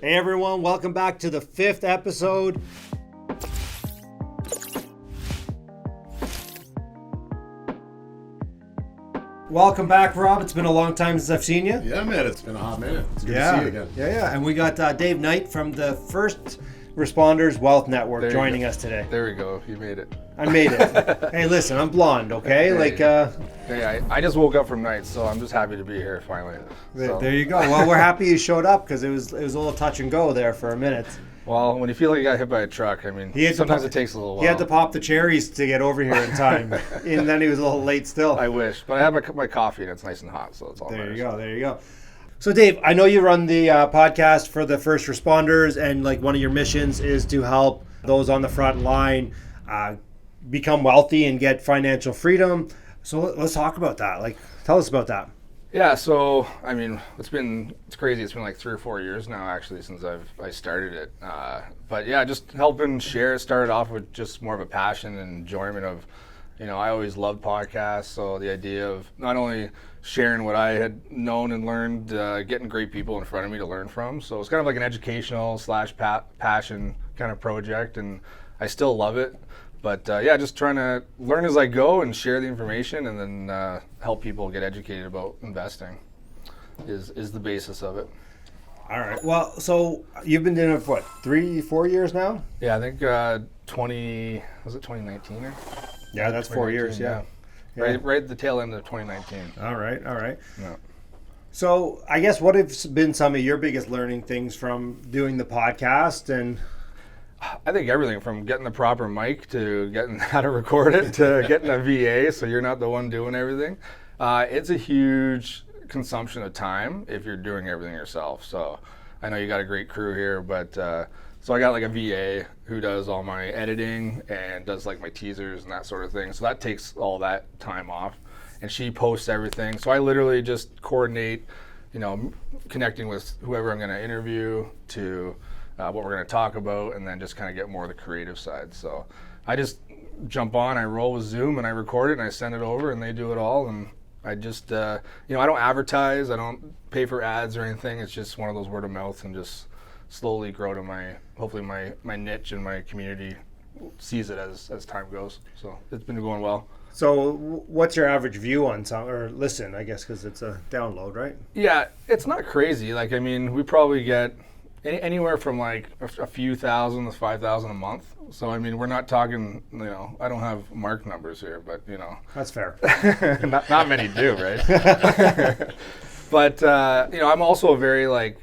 Hey everyone, welcome back to the 5th episode. Welcome back, Rob. It's been a long time since I've seen you. Yeah, man, it's been a hot minute. It's good to see you again. Yeah. And we got Dave Knight from the First Responders Wealth Network joining us today. There we go. You made it. I made it. Hey, listen, I'm blonde, okay? Hey, I just woke up from night, so I'm just happy to be here finally. There you go. Well, we're happy you showed up because it was a little touch and go there for a minute. Well, when you feel like you got hit by a truck, I mean, sometimes it takes a little while. He had to pop the cherries to get over here in time, and then he was a little late still. I wish, but I have my coffee and it's nice and hot, so it's all There you go. So, Dave, I know you run the podcast for the first responders, and like one of your missions is to help those on the front line become wealthy and get financial freedom. So let's talk about that. Like, tell us about that. Yeah, so I mean, it's crazy. It's been like 3 or 4 years now, actually, since I started it. But yeah, just helping share. Started off with just more of a passion and enjoyment of, I always loved podcasts. So the idea of not only sharing what I had known and learned, getting great people in front of me to learn from. So it's kind of like an educational / passion kind of project, and I still love it. But just trying to learn as I go and share the information, and then help people get educated about investing is the basis of it. All right. Well, so you've been doing it for what, 3-4 years now? Yeah, I think 2019 or? Yeah, that's 4 years. Yeah. Right at the tail end of 2019. All right. Yeah. So I guess what have been some of your biggest learning things from doing the podcast? And I think everything from getting the proper mic to getting how to record it to getting a VA so you're not the one doing everything. It's a huge consumption of time if you're doing everything yourself. So I know you got a great crew here, but so I got like a VA who does all my editing and does like my teasers and that sort of thing. So that takes all that time off, and she posts everything. So I literally just coordinate, connecting with whoever I'm going to interview to what we're going to talk about, and then just kind of get more of the creative side. So I just jump on, I roll with Zoom, and I record it, and I send it over, and they do it all. And I just, I don't advertise, I don't pay for ads or anything. It's just one of those word of mouth, and just slowly grow to hopefully my niche and my community sees it as time goes. So it's been going well. So what's your average view on or listen, I guess, because it's a download, right? Yeah, it's not crazy. Like, I mean, we probably get anywhere from like a few thousand to 5,000 a month. So I mean, we're not talking. I don't have Mark numbers here, but that's fair. not many do, right? But I'm also a very like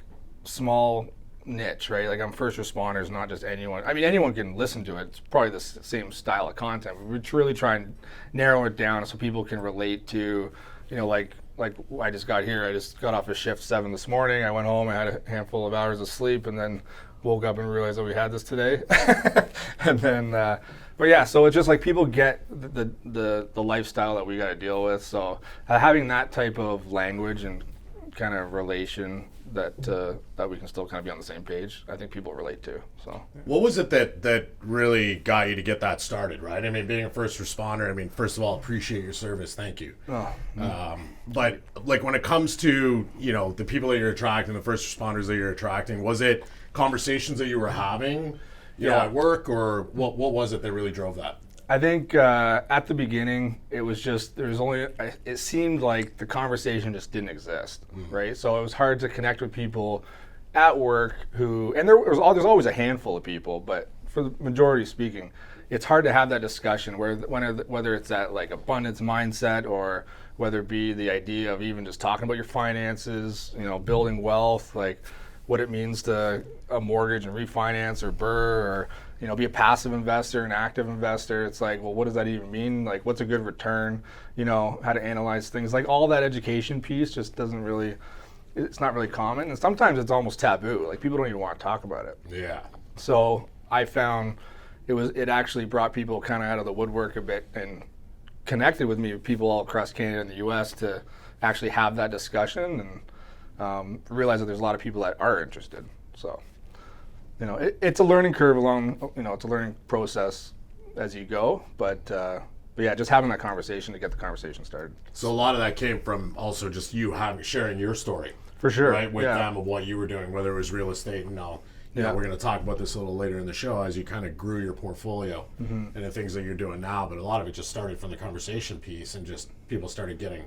small niche, right? Like I'm first responders, not just anyone. I mean, anyone can listen to it. It's probably the same style of content. We really try and narrow it down so people can relate to, like I just got here. I just got off a shift 7 this morning. I went home. I had a handful of hours of sleep, and then woke up and realized that we had this today. And then, but yeah, so it's just like people get the lifestyle that we got to deal with. So having that type of language and kind of relation that we can still kind of be on the same page, I think people relate to. So what was it that really got you to get that started, right? I mean, being a first responder, I mean, first of all, appreciate your service, thank you. But like when it comes to the people that you're attracting, the first responders that you're attracting, was it conversations that you were having at work, or what was it that really drove that? I think at the beginning, it was just, it seemed like the conversation just didn't exist, right? So it was hard to connect with people at work and there's always a handful of people, but for the majority speaking, it's hard to have that discussion whether it's that like abundance mindset, or whether it be the idea of even just talking about your finances, building wealth, like what it means to a mortgage and refinance or BRRRR, or be a passive investor, an active investor. It's like, well, what does that even mean? Like, what's a good return? How to analyze things. Like all that education piece just it's not really common. And sometimes it's almost taboo. Like people don't even want to talk about it. Yeah. So I found it actually brought people kind of out of the woodwork a bit and connected with me, people all across Canada and the US, to actually have that discussion and realize that there's a lot of people that are interested. So it's a learning curve it's a learning process as you go, but yeah, just having that conversation to get the conversation started. So a lot of that came from also just you sharing your story. For sure. Right, with them of what you were doing, whether it was real estate and now. You know, we're going to talk about this a little later in the show as you kind of grew your portfolio and the things that you're doing now. But a lot of it just started from the conversation piece and just people started getting,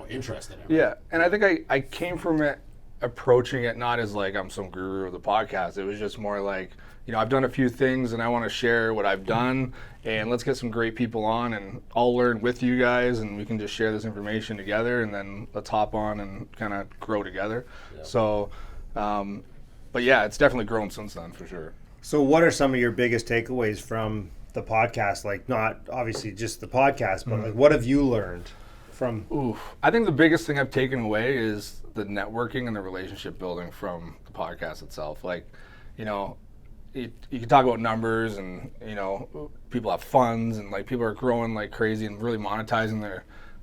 interested in it. Yeah, and I think I came from it approaching it not as like I'm some guru of the podcast. It was just more like, I've done a few things and I want to share what I've done, and let's get some great people on and I'll learn with you guys and we can just share this information together and then let's hop on and kind of grow together. Yeah. So, but yeah, it's definitely grown since then for sure. So what are some of your biggest takeaways from the podcast? Like not obviously just the podcast, but like what have you learned from? I think the biggest thing I've taken away is the networking and the relationship building from the podcast itself. Like, you can talk about numbers and, people have funds and like people are growing like crazy and really monetizing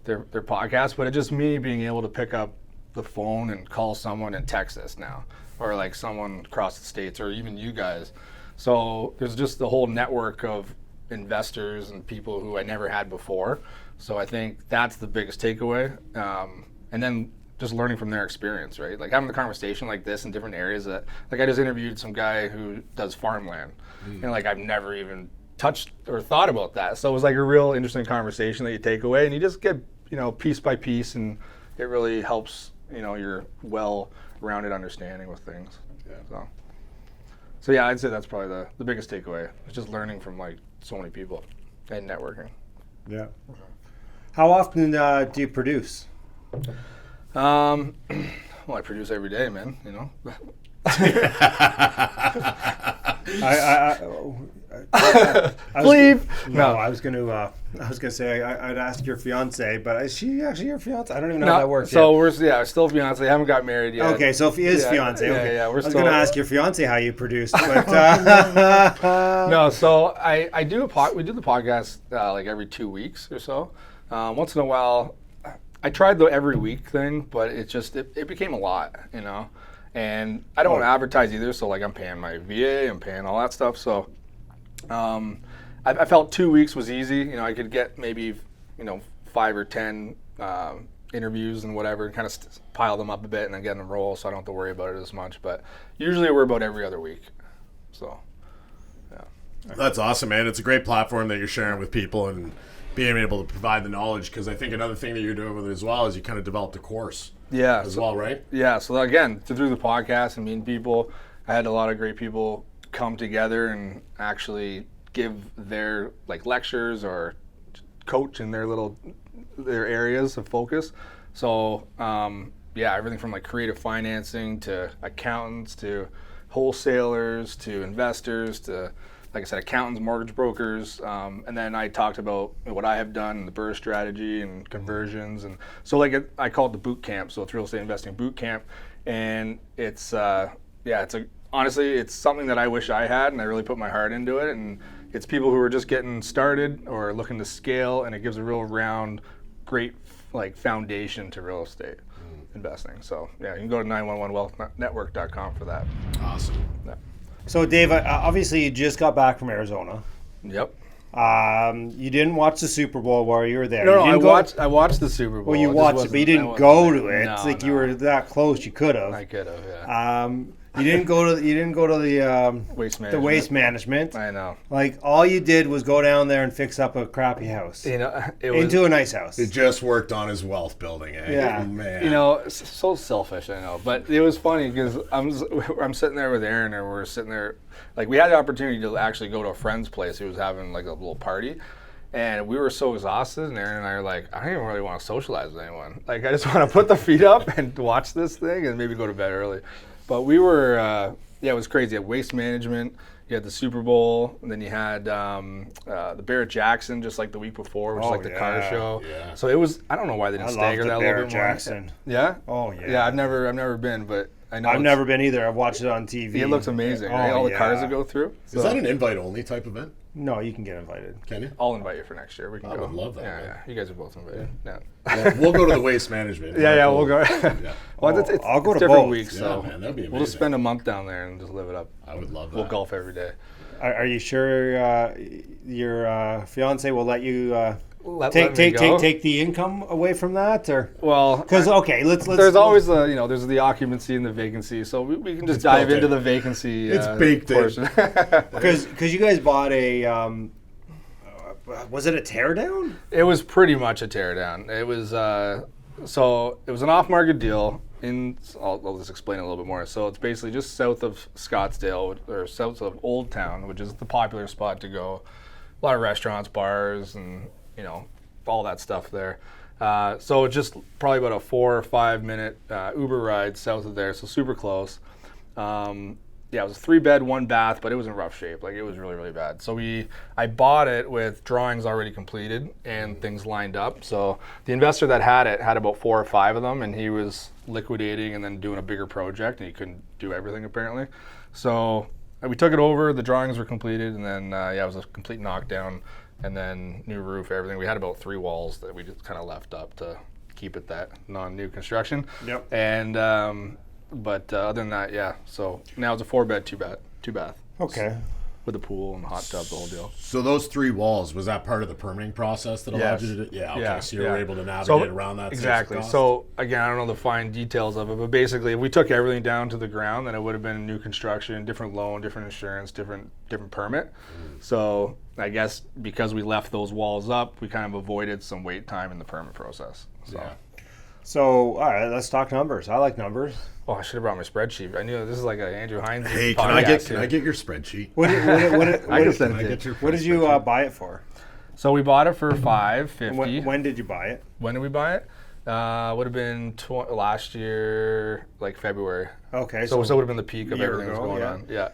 their podcast, but it's just me being able to pick up the phone and call someone in Texas now, or like someone across the states, or even you guys. So there's just the whole network of investors and people who I never had before. So I think that's the biggest takeaway. And then just learning from their experience, right? Like having the conversation like this in different areas that, like I just interviewed some guy who does farmland and like I've never even touched or thought about that. So it was like a real interesting conversation that you take away and you just get, piece by piece, and it really helps, your well-rounded understanding with things. Yeah. So yeah, I'd say that's probably the biggest takeaway. It's just learning from like so many people and networking. Yeah. How often do you produce? Well, I produce every day, man. I was gonna say I'd ask your fiance, but is she actually your fiance? I don't even know how that works. So we're still fiance. I haven't got married yet. Okay, so if he is fiance, okay. Yeah, I was gonna ask your fiance how you produce, but no. So we do the podcast like every 2 weeks or so. Once in a while, I tried the every week thing, but it became a lot, And I don't advertise either, so like I'm paying my VA, I'm paying all that stuff. So I felt 2 weeks was easy. I could get maybe 5 or 10 interviews and whatever, and kind of pile them up a bit and then get in a roll, so I don't have to worry about it as much. But usually we're about every other week. So yeah, that's awesome, man. It's a great platform that you're sharing with people and being able to provide the knowledge, because I think another thing that you're doing with it as well is you kind of developed a course as well, right? Yeah, so again, through the podcast and meeting people, I had a lot of great people come together and actually give their like lectures or coach in their areas of focus. So everything from like creative financing to accountants to wholesalers to investors to, like I said, accountants, mortgage brokers, and then I talked about what I have done, the BRRRR strategy and conversions, and so like I call it the boot camp. So it's real estate investing boot camp, and it's honestly it's something that I wish I had, and I really put my heart into it. And it's people who are just getting started or looking to scale, and it gives a real round, great like foundation to real estate investing. So yeah, you can go to 911wealthnetwork.com for that. Awesome. Yeah. So Dave, obviously you just got back from Arizona. Yep. You didn't watch the Super Bowl while you were there. No, I watched the Super Bowl. Well, you watched it, but you didn't go to it. It's like you were that close. You could have. I could have. Yeah. You didn't go to the waste management. I know. Like all you did was go down there and fix up a crappy house. Into a nice house. It just worked on his wealth building. Yeah, man. So selfish. I know, but it was funny because I'm sitting there with Aaron, and we're sitting there, like we had the opportunity to actually go to a friend's place who was having like a little party. And we were so exhausted, and Aaron and I are like, I don't even really want to socialize with anyone. Like, I just want to put the feet up and watch this thing and maybe go to bed early. But we were, it was crazy. You had waste management, you had the Super Bowl, and then you had the Barrett-Jackson just like the week before, which was like the car show. Yeah. So it was, I don't know why they didn't stagger that a little bit more. Barrett-Jackson. Yeah? Oh, yeah. Yeah, I've never been, but I know. I've never been either. I've watched it on TV. It looks amazing, right? All the cars that go through. Is that an invite-only type event? No, you can get invited. Can you? I'll invite you for next year. We can go. I would love that. Yeah. You guys are both invited. Yeah. Well, we'll go to the waste management. Yeah, we'll go. Well, I'll go to different both. weeks, so man, that'd be amazing. We'll just spend a month down there and just live it up. I would love that. We'll golf every day. Are you sure your fiance will let you take the income away from that, or well, because let's there's always there's the occupancy and the vacancy, so we can just dive into the vacancy. It's baked portion. Because you guys bought a was it a teardown? It was pretty much a teardown. It was so it was an off-market deal. I'll just explain it a little bit more. So it's basically just south of Scottsdale, or south of Old Town, which is the popular spot to go. A lot of restaurants, bars, and all that stuff there. So it's just probably about a 4 or 5 minute Uber ride south of there, so super close. It was a 3-bed, 1-bath, but it was in rough shape. Like, it was really, really bad. So I bought it with drawings already completed and things lined up. So the investor that had it had about 4 or 5 of them, and he was liquidating and then doing a bigger project, and he couldn't do everything apparently. So we took it over, the drawings were completed, and then it was a complete knockdown, and then new roof, everything. We had about 3 walls that we just kind of left up to keep it that non-new construction. Yep. And but other than that, so now it's a 4-bed, 2-bath. Okay. With a pool and a hot tub, the whole deal. So those 3 walls, was that part of the permitting process that allowed you to do it? Yeah, okay. Yeah, so you were able to navigate around that. Exactly. So again, I don't know the fine details of it, but basically if we took everything down to the ground, then it would have been new construction, different loan, different insurance, different permit. So I guess because we left those walls up, we kind of avoided some wait time in the permit process. So all right, let's talk numbers. I like numbers. Oh, I should have brought my spreadsheet. I knew this is like an Andrew Hines. Hey, can I get your spreadsheet? What did you buy it for? So we bought it for $550. When did you buy it? When did we buy it? Would have been last year, like February. Okay, so it would have been the peak of everything that was going on. Yeah.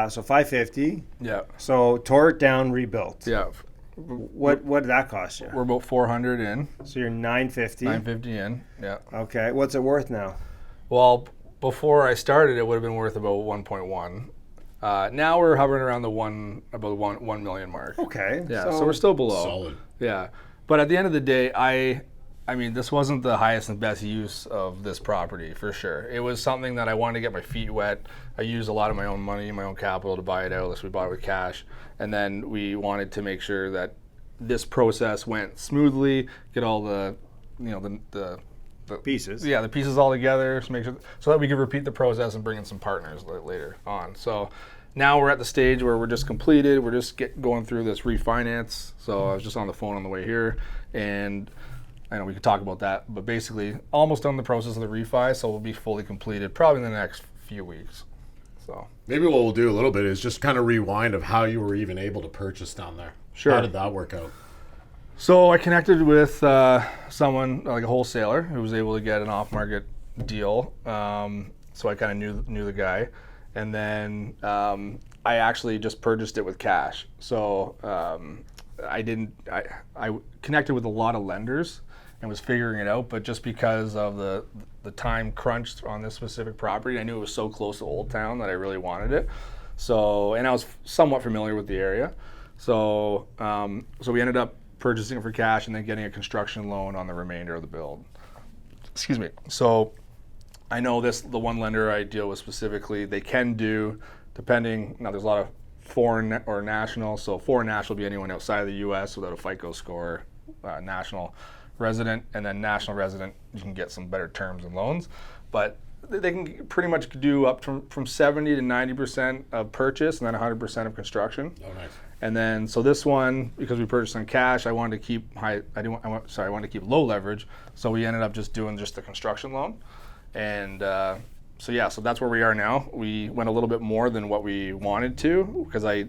So $550. Yeah. So tore it down, rebuilt. Yeah. What did that cost you? We're about $400 in. So you're $950. $950 in. Yeah. Okay. What's it worth now? Well, before I started, it would have been worth about 1.1. Now we're hovering around the 1 million mark. Okay. Yeah. So we're still below. Solid. Yeah. But at the end of the day, I mean, this wasn't the highest and best use of this property, for sure. It was something that I wanted to get my feet wet. I used a lot of my own money, my own capital to buy it out, unless we bought it with cash. And then we wanted to make sure that this process went smoothly, get all the pieces. Yeah, the pieces all together to make sure, so that we could repeat the process and bring in some partners later on. So now we're at the stage where we're just completed. We're just going through this refinance. So I was just on the phone on the way here, and I know we could talk about that, but basically almost done the process of the refi, so we'll be fully completed probably in the next few weeks. So maybe what we'll do a little bit is just kind of rewind of how you were even able to purchase down there. Sure. How did that work out? So I connected with someone, like a wholesaler, who was able to get an off-market deal. So I kind of knew the guy, and then I actually just purchased it with cash. So I connected with a lot of lenders and was figuring it out, but just because of the time crunch on this specific property, I knew it was so close to Old Town that I really wanted it. So, and I was somewhat familiar with the area. So we ended up purchasing it for cash and then getting a construction loan on the remainder of the build. Excuse me. So I know the one lender I deal with specifically, they can do, depending, now there's a lot of foreign or national, so foreign national would be anyone outside of the U.S. without a FICO score, national resident, and then national resident, you can get some better terms and loans. But they can pretty much do up from 70 to 90% of purchase and then 100% of construction. Oh, nice. And then, so this one, because we purchased on cash, I wanted to keep I wanted to keep low leverage. So we ended up just doing the construction loan. And so that's where we are now. We went a little bit more than what we wanted to, because I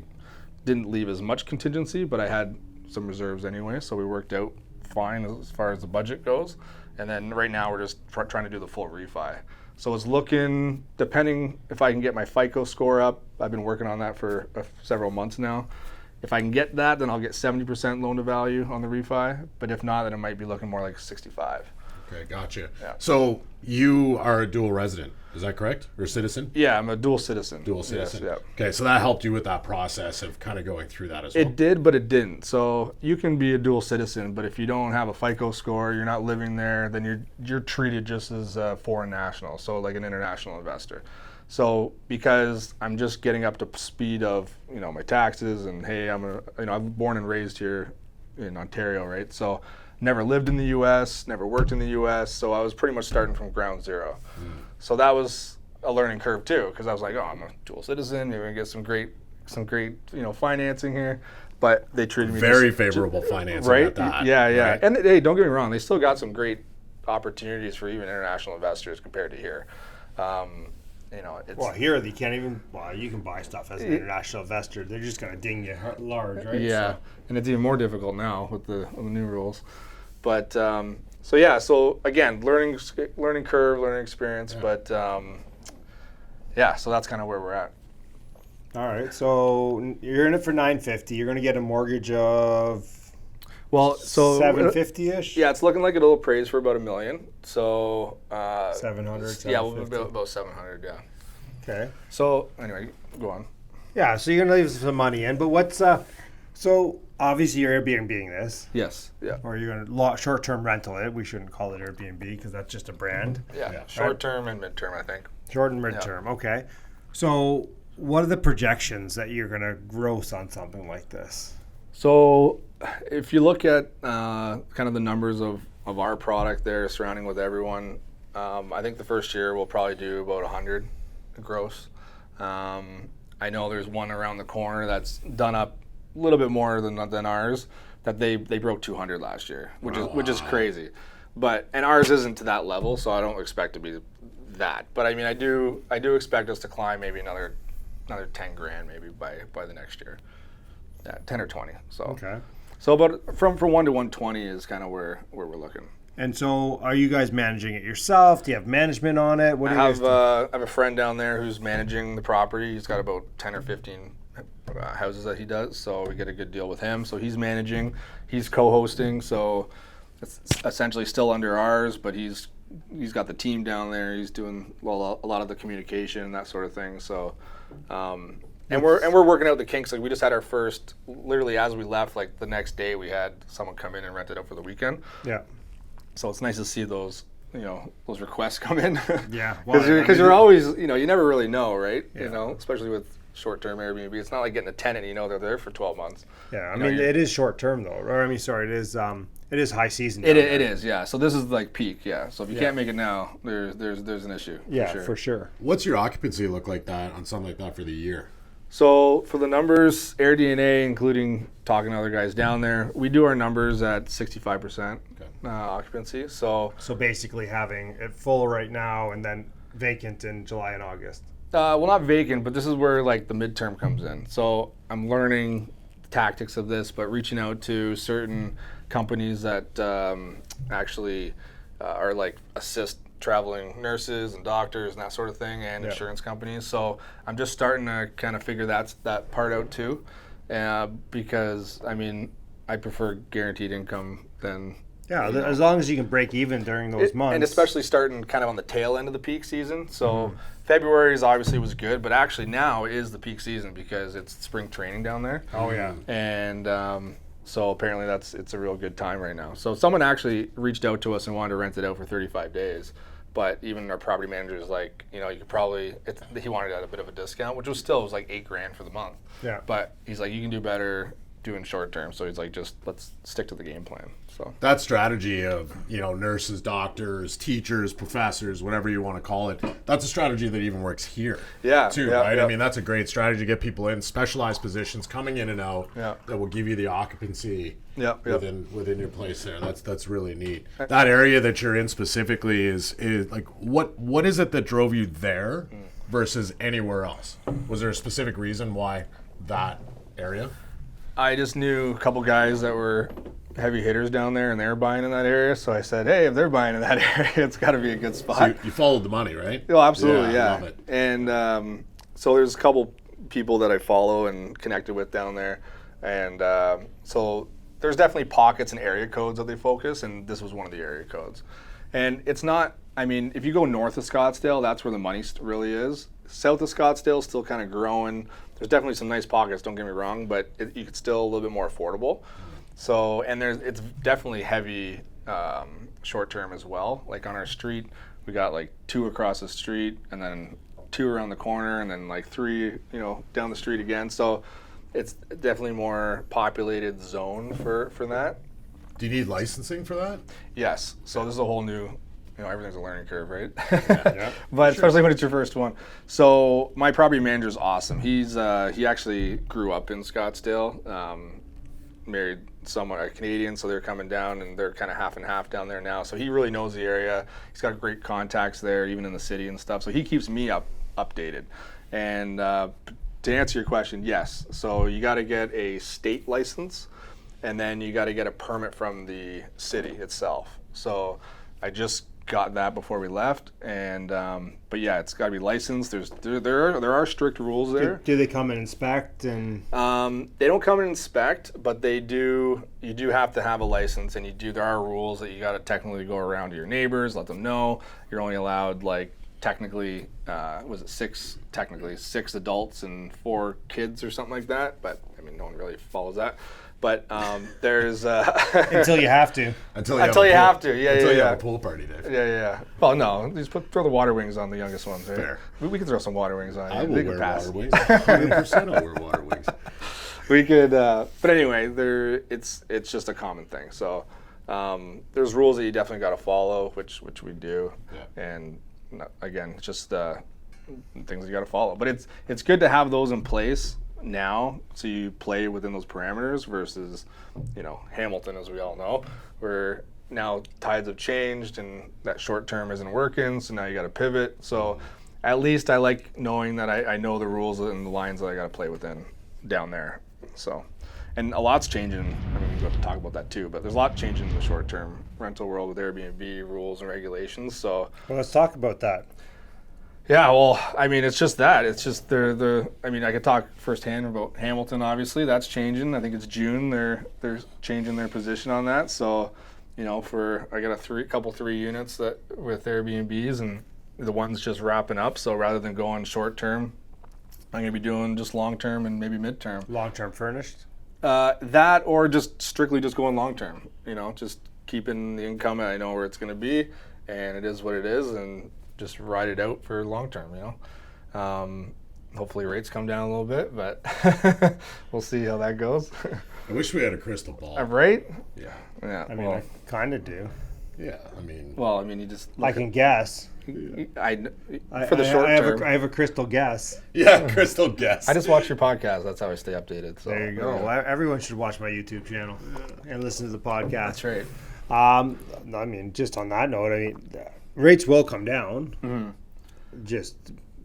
didn't leave as much contingency, but I had some reserves anyway. So we worked out fine as far as the budget goes. And then right now we're just trying to do the full refi. So it's looking, depending if I can get my FICO score up, I've been working on that for several months now. If I can get that, then I'll get 70% loan to value on the refi. But if not, then it might be looking more like 65. Okay, gotcha. Yeah. So you are a dual resident, is that correct? Or citizen? Yeah, I'm a dual citizen. Dual citizen. Yes, Okay, so that helped you with that process of kind of going through that as well. It did, but it didn't. So you can be a dual citizen, but if you don't have a FICO score, you're not living there, then you're treated just as a foreign national, so like an international investor. So because I'm just getting up to speed of my taxes, and hey, I'm born and raised here, in Ontario, right? So never lived in the U.S., never worked in the U.S., so I was pretty much starting from ground zero. So that was a learning curve too, because I was like, oh, I'm a dual citizen, maybe I can get some great financing here. But they treated me very favorable financing right? at that. Yeah. Right? And hey, don't get me wrong, they still got some great opportunities for even international investors compared to here. It's Well, here you can't even. Well, you can buy stuff as an international investor. They're just going to ding you large, right? Yeah, and it's even more difficult now with the new rules. But so again, learning curve, learning experience. Yeah. But so that's kind of where we're at. All right, so you're in it for $950. You're going to get a mortgage of $750-ish. Yeah, it's looking like it'll appraise for about $1 million. So 700. Yeah, about 700. Yeah. Okay. So anyway, go on. Yeah, so you're going to leave some money in, but what's so obviously you're Airbnb-ing this. Yes. Yeah. Or you're going to short-term rental it. We shouldn't call it Airbnb because that's just a brand. Yeah. Short-term and mid-term, I think. Short and mid-term. Yeah. Okay. So what are the projections that you're going to gross on something like this? So if you look at kind of the numbers of our product there surrounding with everyone, I think the first year we'll probably do about 100 gross. I know there's one around the corner that's done up a little bit more than ours, that they broke 200 last year, which is crazy. And ours isn't to that level, so I don't expect to be that. But I mean, I do expect us to climb maybe another 10 grand maybe by the next year. Yeah, 10 or 20. So okay. So about from 1 to 120 is kind of where we're looking. And so, are you guys managing it yourself? Do you have management on it? What do I have a friend down there who's managing the property. He's got about 10 or 15 houses that he does, so we get a good deal with him. So he's managing, he's co-hosting, so it's essentially still under ours, but he's got the team down there. He's doing a lot of the communication and that sort of thing. So. And we're working out the kinks. Like we just had our first, literally as we left, like the next day we had someone come in and rent it out for the weekend. Yeah. So it's nice to see those requests come in. Yeah. Because you're always, you never really know, right? Yeah. Especially with short-term Airbnb. It's not like getting a tenant, they're there for 12 months. Yeah. I mean, it is short-term though. Or it is high season. It is, yeah. So this is like peak, yeah. So if you can't make it now, there's an issue. Yeah, for sure. What's your occupancy look like that on something like that for the year? So for the numbers, AirDNA, including talking to other guys down there, we do our numbers at 65% occupancy. So basically having it full right now and then vacant in July and August. Well, not vacant, but this is where like the midterm comes in. So I'm learning the tactics of this, but reaching out to certain companies that actually are like assist traveling nurses and doctors and that sort of thing, and insurance companies. So I'm just starting to kind of figure that part out too, because I mean I prefer guaranteed income than as long as you can break even during those months, and especially starting kind of on the tail end of the peak season. So February obviously was good, but actually now is the peak season because it's spring training down there. Oh yeah, and so apparently it's a real good time right now. So someone actually reached out to us and wanted to rent it out for 35 days. But even our property manager is like, you could probably, he wanted at a bit of a discount, which was like $8,000 for the month. Yeah. But he's like, you can do better doing short term. So he's like, just let's stick to the game plan. So that strategy of, nurses, doctors, teachers, professors, whatever you want to call it, that's a strategy that even works here. Yeah. Too, right? I mean, that's a great strategy to get people in specialized positions coming in and out that will give you the occupancy within your place there. That's really neat. That area that you're in specifically is like what is it that drove you there versus anywhere else? Was there a specific reason why that area? I just knew a couple guys that were heavy hitters down there and they're buying in that area. So I said, hey, if they're buying in that area, it's got to be a good spot. So you followed the money, right? Oh, absolutely, yeah. I love it. And so there's a couple people that I follow and connected with down there. And so there's definitely pockets and area codes that they focus, and this was one of the area codes. And it's not, I mean, if you go north of Scottsdale, that's where the money really is. South of Scottsdale is still kind of growing. There's definitely some nice pockets, don't get me wrong, but you could still a little bit more affordable. So, and it's definitely heavy short term as well. Like on our street, we got like 2 across the street and then 2 around the corner and then like 3, down the street again. So it's definitely more populated zone for that. Do you need licensing for that? Yes. So this is a whole new, everything's a learning curve, right? Yeah. But especially when it's your first one. So my property manager is awesome. He actually grew up in Scottsdale, married someone, a Canadian, so they're coming down and they're kind of half and half down there now. So he really knows the area. He's got great contacts there, even in the city and stuff. So he keeps me updated. And to answer your question, yes. So you got to get a state license, and then you got to get a permit from the city itself. So I just got that before we left, and but yeah, it's got to be licensed. There are strict rules there. Do they come and inspect? And they don't come and inspect, but they do. You do have to have a license, and there are rules that you got to technically go around to your neighbors, let them know you're only allowed technically, was it six adults and 4 kids or something like that? But I mean, no one really follows that. But there's until you have to. Until you have to. Yeah, until yeah, you yeah. have a pool party, Dave. Yeah. Well, no, just throw the water wings on the youngest ones. Right? Fair. We can throw some water wings on. I will They can wear pass. water wings. 100% I'll wear water wings. We could, but anyway, it's just a common thing. So there's rules that you definitely got to follow, which we do. Yeah. And again, it's just things you got to follow. But it's good to have those in place now, so you play within those parameters versus, Hamilton, as we all know, where now tides have changed and that short term isn't working, so now you got to pivot. So at least I like knowing that I know the rules and the lines that I got to play within down there. So, and a lot's changing. I mean, we have to talk about that too, but there's a lot changing in the short term rental world with Airbnb rules and regulations. So, well, let's talk about that. yeah, well, I mean, it's just that. It's just I mean, I could talk firsthand about Hamilton, obviously. That's changing. I think it's June. They're changing their position on that. So, I got a couple 3 units that with Airbnbs, and the one's just wrapping up. So rather than going short term, I'm going to be doing just long term and maybe mid term. Long term furnished? That or just strictly just going long term, just keeping the income. I know where it's going to be, and it is what it is, and just ride it out for long term, Hopefully rates come down a little bit, but we'll see how that goes. I wish we had a crystal ball. Right? Yeah. Yeah. I mean, I kind of do. Yeah, I mean. Well, you just. I can guess. For the short term. I have a crystal guess. Yeah, crystal guess. I just watch your podcast. That's how I stay updated. So. There you go. Yeah. Well, everyone should watch my YouTube channel and listen to the podcast. That's right. I mean, just on that note, rates will come down. Mm-hmm. Just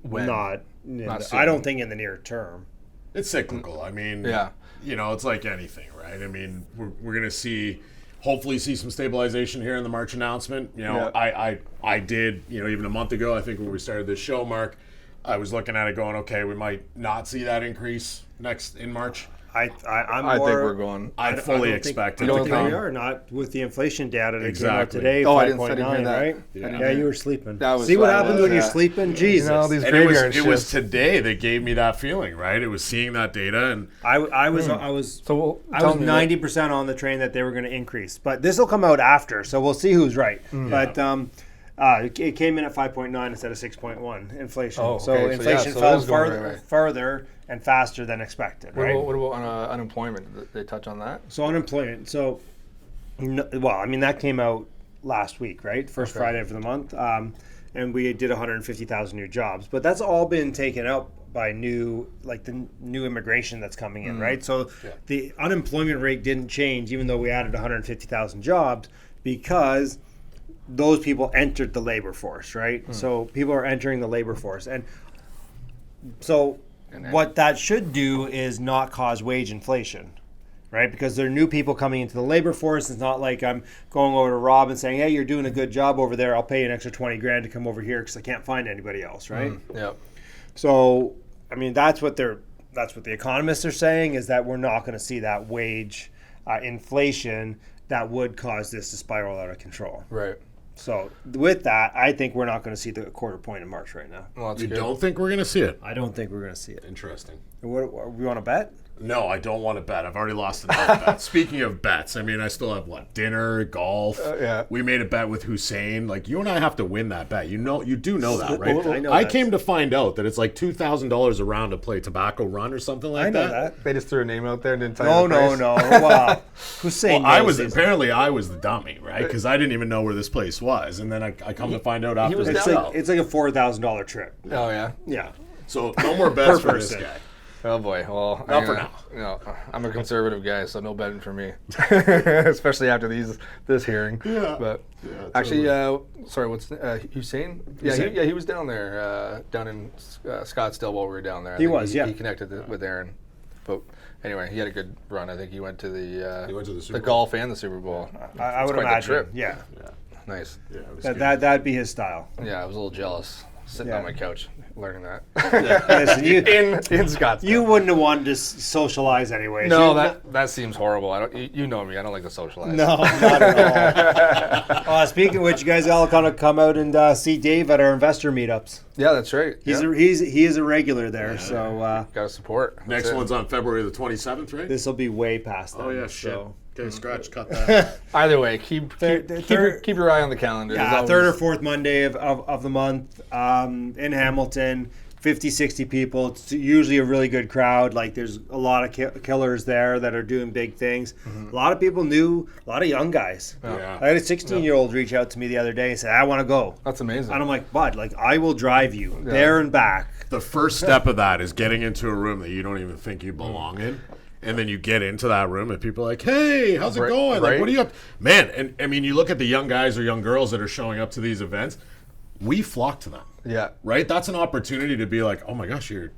When? not soon. I don't think in the near term. It's cyclical. I mean, yeah. It's like anything, right? I mean, we're going to hopefully see some stabilization here in the March announcement. I did, even a month ago, I think when we started this show, Mark, I was looking at it going, okay, we might not see that increase in March. I think we're going. I fully expect it to to come. We come. are not with the inflation data that Exactly. came out today. Oh, I didn't 5.9, hear that. right? Yeah. You were sleeping. That was See what fine. happens when you're Yeah. sleeping? Jesus. These And it graveyard was shifts. today that gave me that feeling, right? It was seeing that data, and I was So I was 90% on the train that they were going to increase, but this will come out after, so we'll see who's right. But it came in at 5.9 instead of 6.1 inflation. Oh, So okay. inflation So it fell is going further and faster than expected, right? What about unemployment? Did they touch on that? So unemployment. So, that came out last week, right? First Friday of the month, and we did 150,000 new jobs. But that's all been taken up by the new immigration that's coming in, right? So the unemployment rate didn't change, even though we added 150,000 jobs, because those people entered the labor force, right? So people are entering the labor force, and so what that should do is not cause wage inflation, right? Because there are new people coming into the labor force. It's not like I'm going over to Rob and saying, hey, you're doing a good job over there. I'll pay you an extra 20 grand to come over here because I can't find anybody else, right? Yeah. So, that's what the economists are saying, is that we're not going to see that wage inflation that would cause this to spiral out of control. Right. So with that, I think we're not going to see the quarter point in March right now. Well, that's You good. don't think we're going to see it? I don't think we're going to see it. Interesting. What we want to bet? No, I don't want to bet. I've already lost enough bets. Speaking of bets, I mean, I still have dinner, golf. Yeah. We made a bet with Hussein. Like, you and I have to win that bet. You do know that, right? I know I that. came to find out that it's like $2,000 a round to play Tobacco Run or something like I know that. that. They just threw a name out there and didn't tell you No, the no, price. no. Wow. Hussein. Well, I knows was these. apparently I was the dummy, right? Because I didn't even know where this place was, and then I come to find out after was the It's down- show. like a $4,000 trip. Oh, yeah. Yeah. So no more bets Per for this person. guy. Oh boy, well, Not for now. You know, I'm a conservative guy, so no betting for me, especially after this hearing. Yeah. But Yeah, actually, sorry, what's Hussein? Yeah, Hussein. he was down there, down in Scottsdale while we were down there. I He think was, yeah. He connected with Aaron. But anyway, he had a good run. I think he went to the He went to the Super Bowl. golf and the Super Bowl. I would quite the imagine. trip. Yeah. Nice. Yeah, it was good. That'd be his style. Yeah, I was a little jealous sitting Yeah. on my couch learning that. Listen, you in Scottsdale. you wouldn't have wanted to socialize anyways. No, You- that seems horrible. I don't. You know me. I don't like to socialize. No, not at all. Speaking of which, you guys all kind of come out and see Dave at our investor meetups. Yeah, that's right. He is a regular there. So Got to support. That's Next it. one's on February the 27th, right? this will be way past. Oh then, yeah, shit. so. Okay, scratch, cut that. Either way, keep your eye on the calendar. There's Yeah, always- third or fourth Monday of the month in Hamilton, 50, 60 people. It's usually a really good crowd. Like there's a lot of killers there that are doing big things. A lot of people new, a lot of young guys. Yeah. I had a 16-year-old reach out to me the other day and said, I want to go. That's amazing. And I'm like, bud, like I will drive you there and back. The first step of that is getting into a room that you don't even think you belong in. And then you get into that room and people are like, hey, how's it Right, going? Like, right. what are you up? Man, and I mean, you look at the young guys or young girls that are showing up to these events, we flock to them. Yeah. Right? That's an opportunity to be like, oh my gosh, you're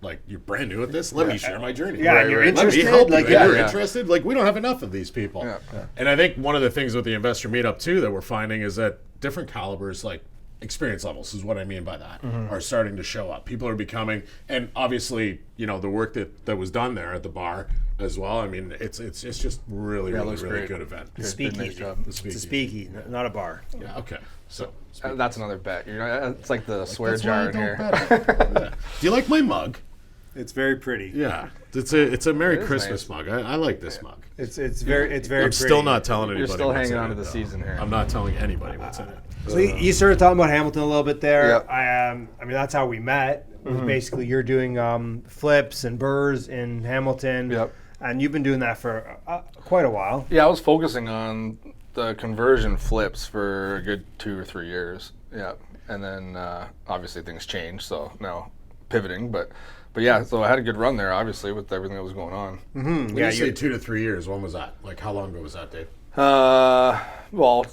brand new at this. Let me share my journey. Yeah, and you're Let me interested, help like, you. yeah, You're yeah. interested. Like, we don't have enough of these people. Yeah. And I think one of the things with the investor meetup too that we're finding is that different calibers, like experience levels is what I mean by that, are starting to show up. People are becoming, and obviously, you know, the work that was done there at the bar as well. I mean, it's just really, really, looks really great. good event. Good, nice Speakeasy. job. The It's a speakeasy. speakeasy, not a bar. Yeah, okay. So That's another bet. It's like the swear that's why I jar in don't here. bet it. Yeah. Do you like my mug? It's very pretty. Yeah, it's a Merry It is Christmas nice. mug. I like this mug. It's very I'm pretty. still not telling anybody. You're still what's hanging in on it, to the though. season here. I'm not telling anybody what's in it. So you started talking about Hamilton a little bit there. Yep. I mean, that's how we met. Was basically, you're doing flips and burrs in Hamilton. Yep. And you've been doing that for quite a while. Yeah, I was focusing on the conversion flips for a good 2 or 3 years. Yeah, and then obviously things changed, so now pivoting. But yeah, so I had a good run there, obviously, with everything that was going on. When Yeah, you say you're- 2 to 3 years, when was that? Like, how long ago was that, Dave? Well,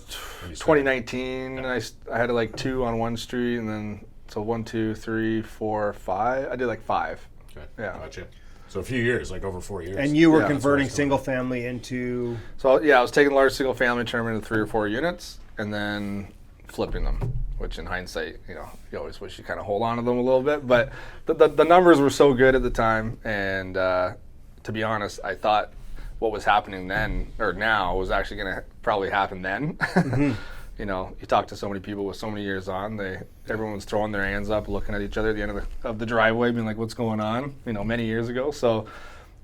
you started? 2019, I had like 2 on one street, and then so 1, 2, 3, 4, 5. I did like 5. Okay, Yeah. gotcha. So a few years, like over 4 years. And you were Yeah, that's converting what I was single family into. So yeah, I was taking large single family, turning them into 3 or 4 units, and then flipping them. Which in hindsight, you know, you always wish you kind of hold on to them a little bit. But the numbers were so good at the time, and to be honest, I thought what was happening then or now was actually going to probably happen then. You know, you talk to so many people with so many years on, everyone's throwing their hands up, looking at each other at the end of the driveway, being like, "What's going on?" You know, many years ago. So.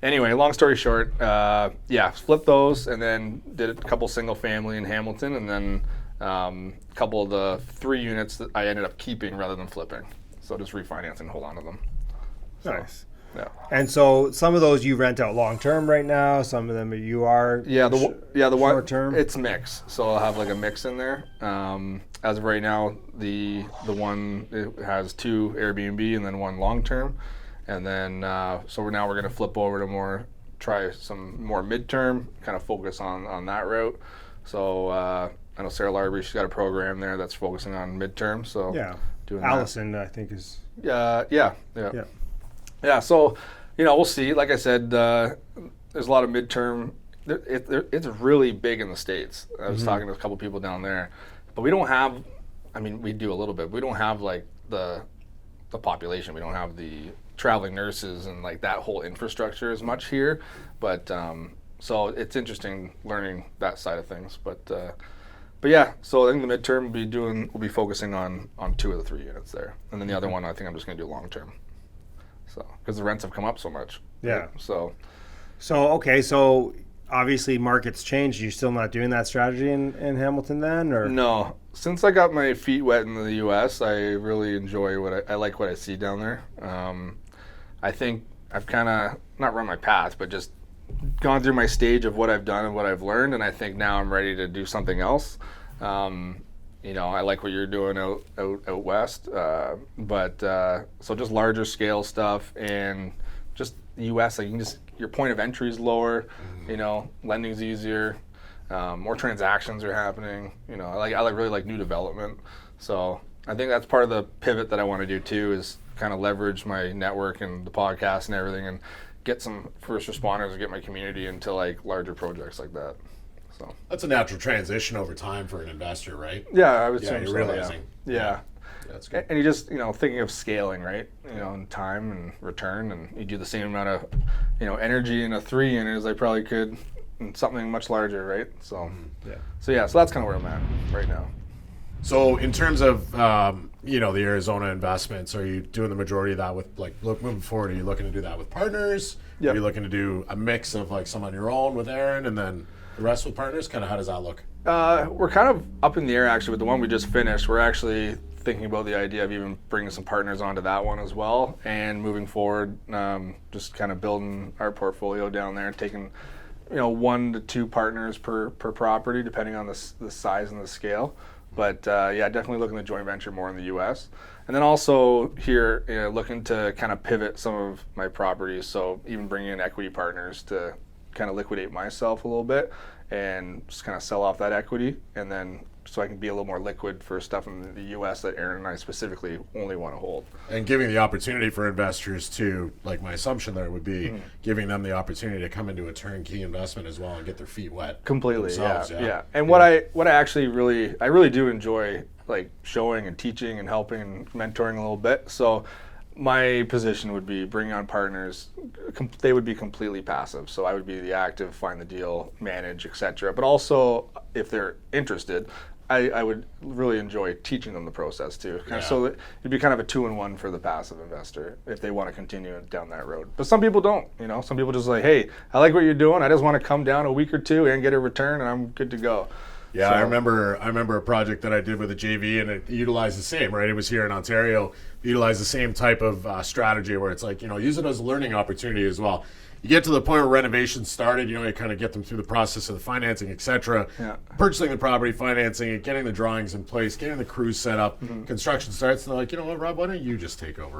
Anyway, long story short, yeah, flipped those and then did a couple single family in Hamilton, and then a couple of the 3 units that I ended up keeping rather than flipping. So just refinance and hold on to them. So, Nice. Yeah. And so some of those you rent out long term right now. Some of them you are. Yeah, the one short term. it's mix. So I'll have like a mix in there. As of right now, the one it has 2 Airbnb and then 1 long term, and then so we're going to flip over to try some more midterm, kind of focus on that route. So I know Sarah Larby, she's got a program there that's focusing on midterm. So Yeah. doing Allison, I think is. Yeah. Yeah, so, you know, we'll see. Like I said, there's a lot of midterm. It's really big in the States. I was talking to a couple people down there. But we don't have, I mean, we do a little bit. But we don't have, like, the population. We don't have the traveling nurses and, like, that whole infrastructure as much here. But, so it's interesting learning that side of things. But, But yeah, so I think the midterm we'll be focusing on 2 of the 3 units there, and then the other one I think I'm just going to do long term. So because the rents have come up so much. Yeah. Right? So okay, so obviously markets changed. You're still not doing that strategy in Hamilton then, or no. Since I got my feet wet in the U.S., I really enjoy I like what I see down there. I think I've kind of not run my path, but just gone through my stage of what I've done and what I've learned, and I think now I'm ready to do something else. I like what you're doing out west, but so just larger scale stuff and just the U.S. Like your point of entry is lower, lending's easier, more transactions are happening. I really like new development, so I think that's part of the pivot that I want to do too, is kind of leverage my network and the podcast and everything, and get some first responders and get my community into like larger projects like that. So that's a natural transition over time for an investor, right? Yeah, I would Yeah, say you're so, realizing. Yeah. That's good. And you just, thinking of scaling, right? In time and return, and you do the same amount of, energy in a 3 unit as I probably could in something much larger, right? So, so that's kind of where I'm at right now. So in terms of the Arizona investments, are you doing the majority of that with moving forward? Are you looking to do that with partners? Yep. Are you looking to do a mix of like some on your own with Aaron and then the rest with partners? Kind of how does that look? We're kind of up in the air actually with the one we just finished. We're actually thinking about the idea of even bringing some partners onto that one as well, and moving forward, just kind of building our portfolio down there, taking 1 to 2 partners per property depending on the size and the scale. But definitely looking to joint venture more in the U.S. And then also here, looking to kind of pivot some of my properties. So even bringing in equity partners to kind of liquidate myself a little bit and just kind of sell off that equity. And then so I can be a little more liquid for stuff in the U.S. that Aaron and I specifically only want to hold. And giving the opportunity for investors to, like my assumption there would be giving them the opportunity to come into a turnkey investment as well and get their feet wet. Completely, yeah. And what I actually really do enjoy, like showing and teaching and helping and mentoring a little bit. So my position would be bringing on partners. They would be completely passive. So I would be the active, find the deal, manage, etc. But also, if they're interested, I would really enjoy teaching them the process too. So that it'd be kind of a 2-in-1 for the passive investor if they want to continue down that road. But some people don't. Some people just like, hey, I like what you're doing. I just want to come down a week or 2 and get a return, and I'm good to go. Yeah, so, I remember a project that I did with a JV, and it utilized the same, right? It was here in Ontario. It utilized the same type of strategy where it's like, use it as a learning opportunity as well. You get to the point where renovations started, you kind of get them through the process of the financing, etc. Yeah. Purchasing the property, financing it, getting the drawings in place, getting the crews set up, construction starts, and they're like, you know what, Rob, why don't you just take over?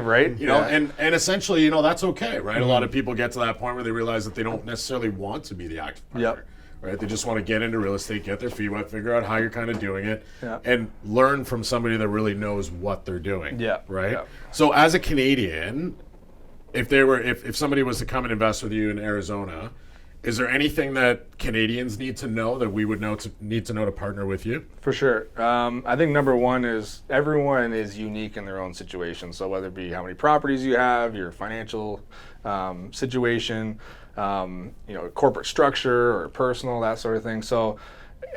Right? And essentially, that's okay, right? A lot of people get to that point where they realize that they don't necessarily want to be the active partner. Yep. Right? They just want to get into real estate, get their feet wet, figure out how you're kind of doing it, and learn from somebody that really knows what they're doing. Yeah. Right? Yeah. So as a Canadian, if somebody was to come and invest with you in Arizona, is there anything that Canadians need to know that we would need to know to partner with you? For sure. I think number one is everyone is unique in their own situation. So whether it be how many properties you have, your financial situation, corporate structure or personal, that sort of thing. So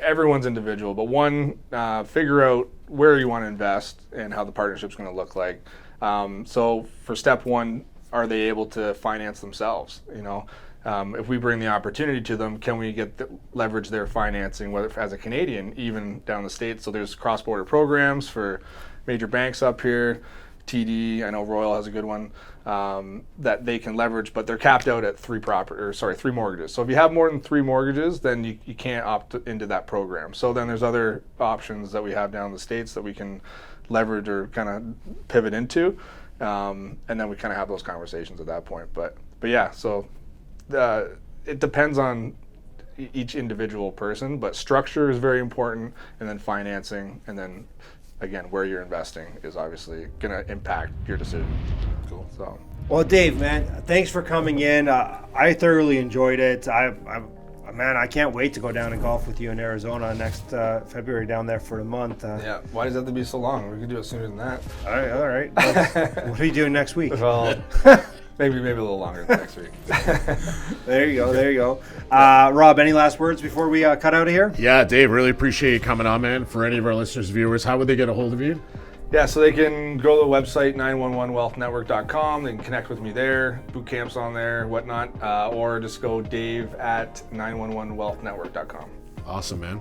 everyone's individual, but figure out where you want to invest and how the partnership's going to look like. So for step 1, are they able to finance themselves? If we bring the opportunity to them, can we leverage their financing, whether as a Canadian, even down the States? So there's cross-border programs for major banks up here. TD, I know Royal has a good one that they can leverage, but they're capped out at 3 mortgages. So if you have more than 3 mortgages, then you can't opt into that program. So then there's other options that we have down in the States that we can leverage or kind of pivot into, and then we kind of have those conversations at that point. But yeah, so it depends on each individual person, but structure is very important, and then financing, and then again, where you're investing is obviously going to impact your decision. Cool. So, well, Dave, man, thanks for coming in. I thoroughly enjoyed it. I can't wait to go down and golf with you in Arizona next February down there for a month. Yeah. Why does it have to be so long? We could do it sooner than that. All right. What are you doing next week? Well, Maybe a little longer than next week. There you go. Rob, any last words before we cut out of here? Yeah, Dave, really appreciate you coming on, man. For any of our listeners, viewers, how would they get a hold of you? Yeah, so they can go to the website, 911wealthnetwork.com. They can connect with me there, boot camps on there, whatnot, or just go Dave at 911wealthnetwork.com. Awesome, man.